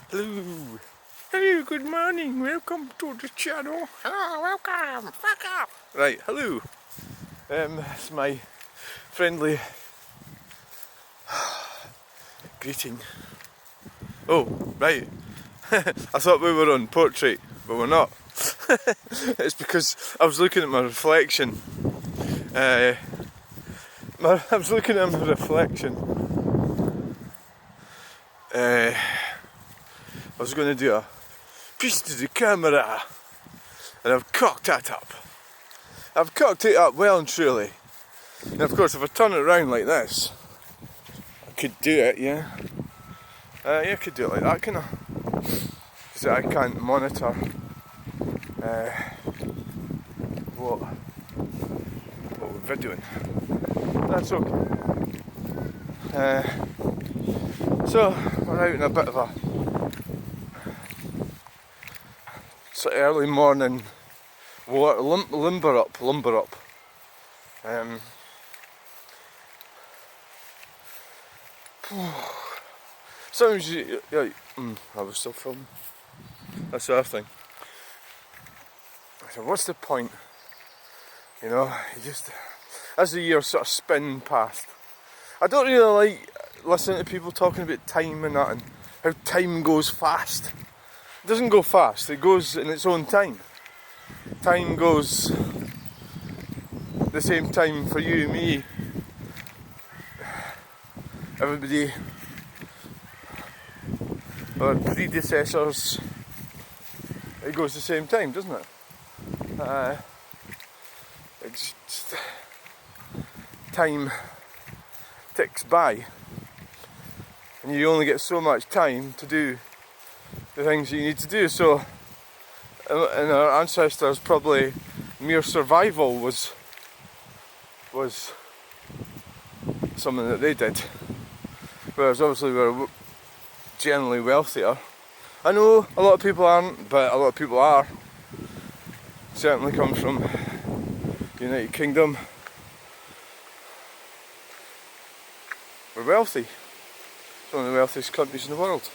Hello. Hello, good morning. Welcome to the channel. Hello, welcome. Fuck up. Right, hello. It's my friendly greeting. Oh, right. I thought we were on portrait, but we're not. It's because I was looking at my reflection. I was looking at my reflection. I was going to do a piece to the camera, and I've cocked that up. I've cocked it up well and truly. And of course, if I turn it around like this, I could do it, yeah. Yeah, I could do it like that, kind of. Because I can't monitor what we're videoing. That's okay. So, we're out in a bit of a sort of early morning lumber up. Sometimes you're like, I was still filming. That's the other thing. I said, what's the point? You know, you just, as the years sort of spin past, I don't really like listening to people talking about time and that and how time goes fast. It doesn't go fast, it goes in its own time. Time goes the same time for you, me, everybody, our predecessors. It goes the same time, doesn't it? It's just, time ticks by, and you only get so much time to do the things you need to do. So, in our ancestors, probably mere survival was something that they did. Whereas obviously we're generally wealthier. I know a lot of people aren't, but a lot of people are. Certainly come from the United Kingdom. We're wealthy. It's one of the wealthiest countries in the world.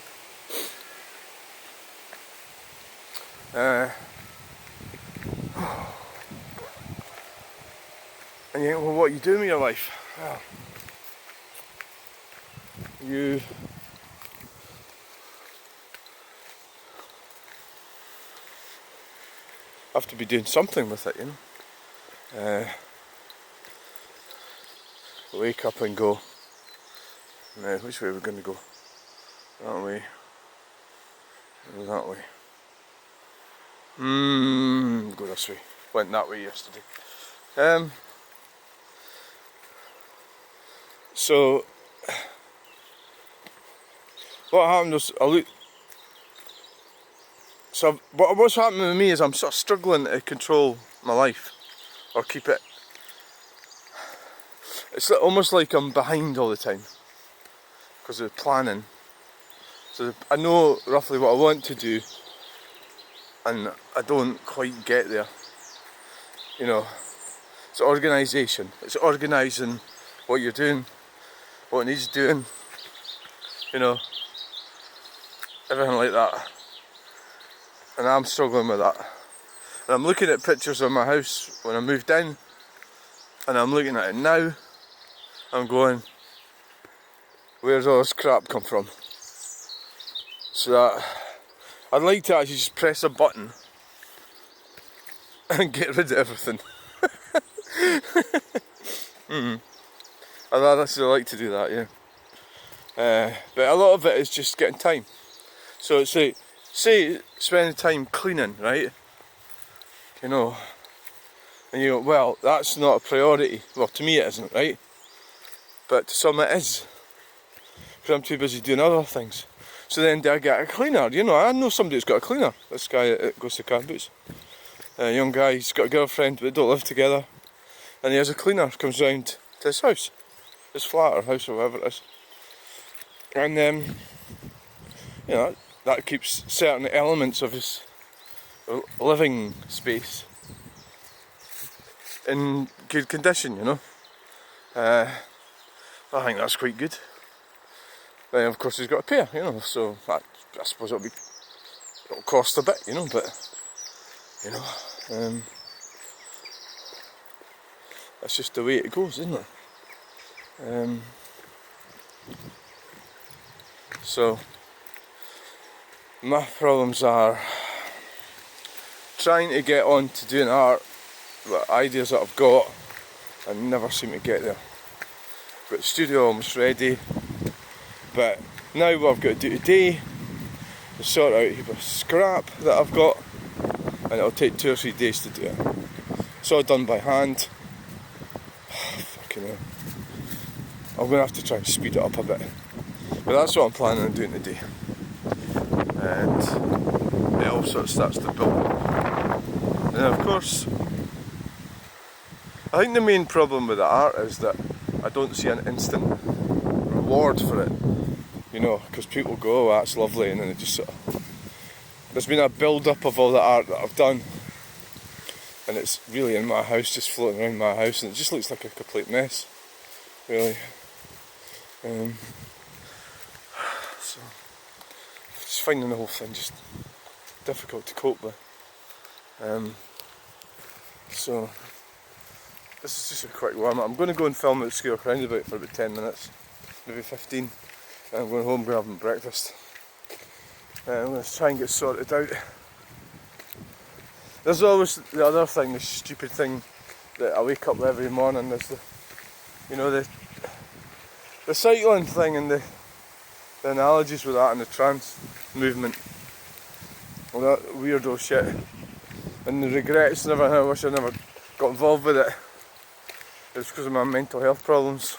And you think, well, what are you doing with your life? Well, you have to be doing something with it, you know. Wake up and go, now which way are we going to go? That way, or that way? Go this way. Went that way yesterday. So what happened was what's happening with me is I'm sort of struggling to control my life or keep it. It's almost like I'm behind all the time because of planning. So I know roughly what I want to do, and I don't quite get there. You know, it's organisation. It's organising what you're doing, what needs doing. You know, everything like that. And I'm struggling with that. And I'm looking at pictures of my house when I moved in, and I'm looking at it now. I'm going, where's all this crap come from? So that I'd like to actually just press a button and get rid of everything. I'd actually like to do that, yeah. But a lot of it is just getting time. So it's like, say spending time cleaning, right? You know, and you go, well, that's not a priority. Well, to me it isn't, right? But to some it is, because I'm too busy doing other things. So then do I get a cleaner? You know, I know somebody who's got a cleaner. This guy that goes to car boots. A young guy, he's got a girlfriend, but they don't live together. And he has a cleaner, comes round to his house. His flat or house or whatever it is. And you know, that keeps certain elements of his living space in good condition, you know. I think that's quite good. then of course he's got to pay her, you know, so I suppose it'll cost a bit, you know, but, you know, that's just the way it goes, isn't it? So, my problems are trying to get on to doing art, the ideas that I've got, I never seem to get there. Got the studio almost ready, but now what I've got to do today is sort out a heap of scrap that I've got, and it'll take 2 or 3 days to do it. It's all done by hand. Fucking hell. I'm going to have to try and speed it up a bit, but that's what I'm planning on doing today, and it all sort of starts to build up. And of course, I think the main problem with the art is that I don't see an instant reward for it, you know, because people go, oh, that's lovely, and then it just sort of, there's been a build up of all the art that I've done, and it's really in my house, just floating around my house, and it just looks like a complete mess, really. So just finding the whole thing just difficult to cope with. So this is just a quick warm up. I'm going to go and film at the Square roundabout for about 10 minutes, maybe 15. And I'm going home, grabbing breakfast. I'm going to try and get sorted out. There's always the other thing, the stupid thing that I wake up every morning. There's the, you know, the cycling thing and the analogies with that and the trance movement. All that weirdo shit. And the regrets and everything. I wish I never got involved with it. It's because of my mental health problems.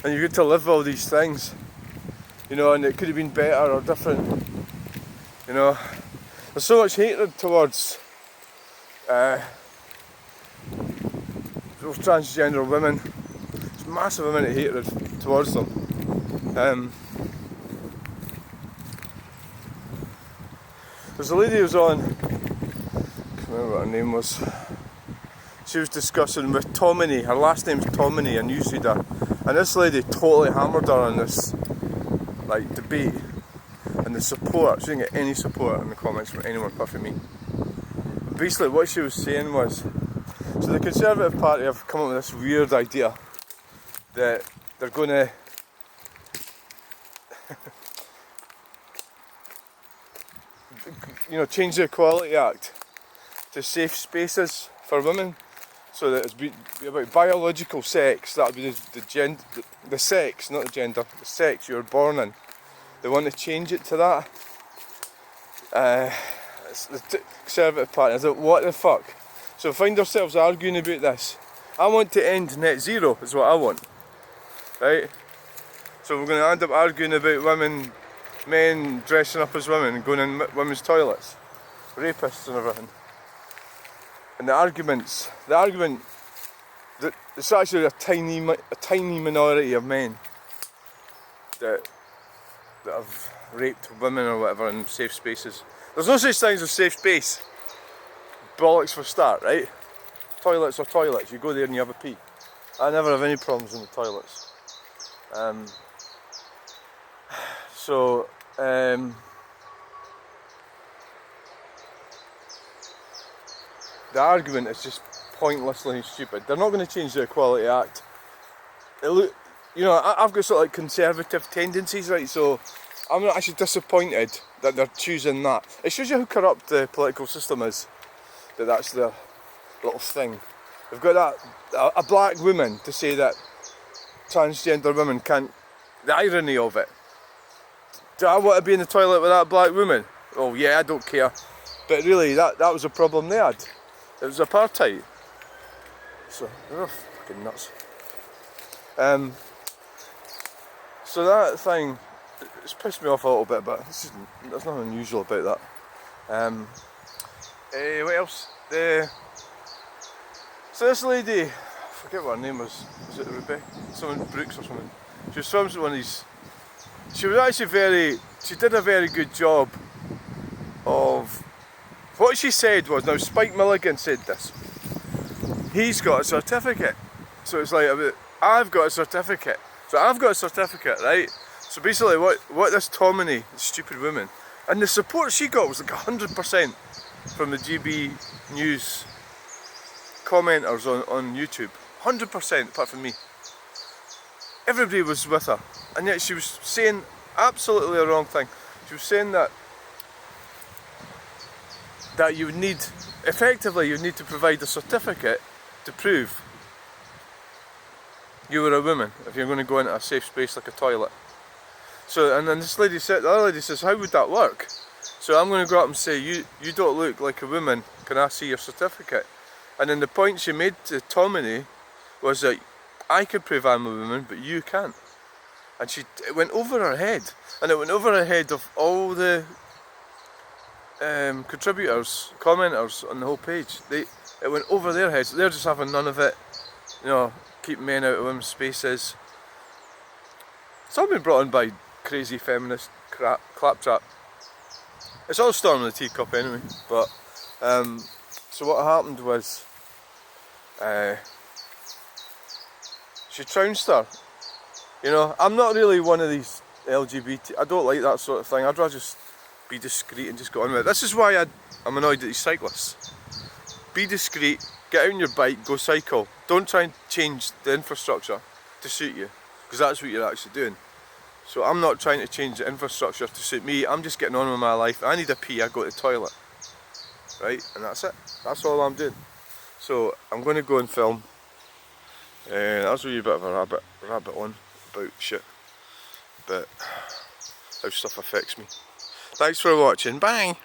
And you get to live all these things, you know, and it could have been better or different, you know. There's so much hatred towards those transgender women. There's a massive amount of hatred towards them. There's a lady who was on, I can't remember what her name was. She was discussing with Tomini, her last name's Tomini, a newsreader, and this lady totally hammered her on this like debate and the support. She didn't get any support in the comments from anyone apart from me. Basically what she was saying was, so the Conservative Party have come up with this weird idea that they're going to you know, change the Equality Act to safe spaces for women, so that it's be about biological sex. That would be the sex, not the gender, the sex you were born in. They want to change it to that. It's the Conservative Party. I thought, what the fuck? So find ourselves arguing about this. I want to end net zero, is what I want. Right? So we're going to end up arguing about men dressing up as women and going in women's toilets, rapists and everything. And the argument that it's actually a tiny minority of men that have raped women or whatever in safe spaces. There's no such thing as a safe space. Bollocks for start, right? Toilets are toilets. You go there and you have a pee. I never have any problems in the toilets. The argument is just pointlessly stupid. They're not going to change the Equality Act. You know, I've got sort of like conservative tendencies, right? So I'm not actually disappointed that they're choosing that. It shows you how corrupt the political system is. That's their little thing. They've got that a black woman to say that transgender women can't. The irony of it. Do I want to be in the toilet with that black woman? Oh yeah, I don't care. But really, that was a problem they had. It was apartheid. So they're fucking nuts. So that thing, it's pissed me off a little bit, but there's nothing unusual about that. What else? So this lady, I forget what her name was it Rebecca? Someone Brooks or something. She was from one of these. She was actually she did a very good job of, what she said was, now Spike Milligan said this, he's got a certificate. So it's like, I've got a certificate. So I've got a certificate, right? So So basically what this Tomini, stupid woman, and the support she got was like 100% from the GB News commenters on YouTube. 100% apart from me. Everybody was with her, and yet she was saying absolutely the wrong thing. She was saying that you would need, effectively you need to provide a certificate to prove you were a woman if you're going to go into a safe space like a toilet. So, and then this lady said, the other lady says, how would that work? So I'm going to go up and say, you don't look like a woman, can I see your certificate? And then the point she made to Tomini was that I could prove I'm a woman, but you can't. And it went over her head, and it went over her head of all the contributors, commenters on the whole page. It went over their heads. They're just having none of it. You know, keep men out of women's spaces. It's all been brought in by crazy feminist claptrap. It's all storm in the teacup anyway. But so what happened was, she trounced her. You know, I'm not really one of these LGBT. I don't like that sort of thing. I'd rather just be discreet and just go on with it. This is why I'm annoyed at these cyclists. Be discreet, get out on your bike, go cycle. Don't try and change the infrastructure to suit you, because that's what you're actually doing. So I'm not trying to change the infrastructure to suit me. I'm just getting on with my life. I need a pee, I go to the toilet. Right, and that's it. That's all I'm doing. So I'm going to go and film. That was a wee bit of a rabbit on about shit, but how stuff affects me. Thanks for watching, bye!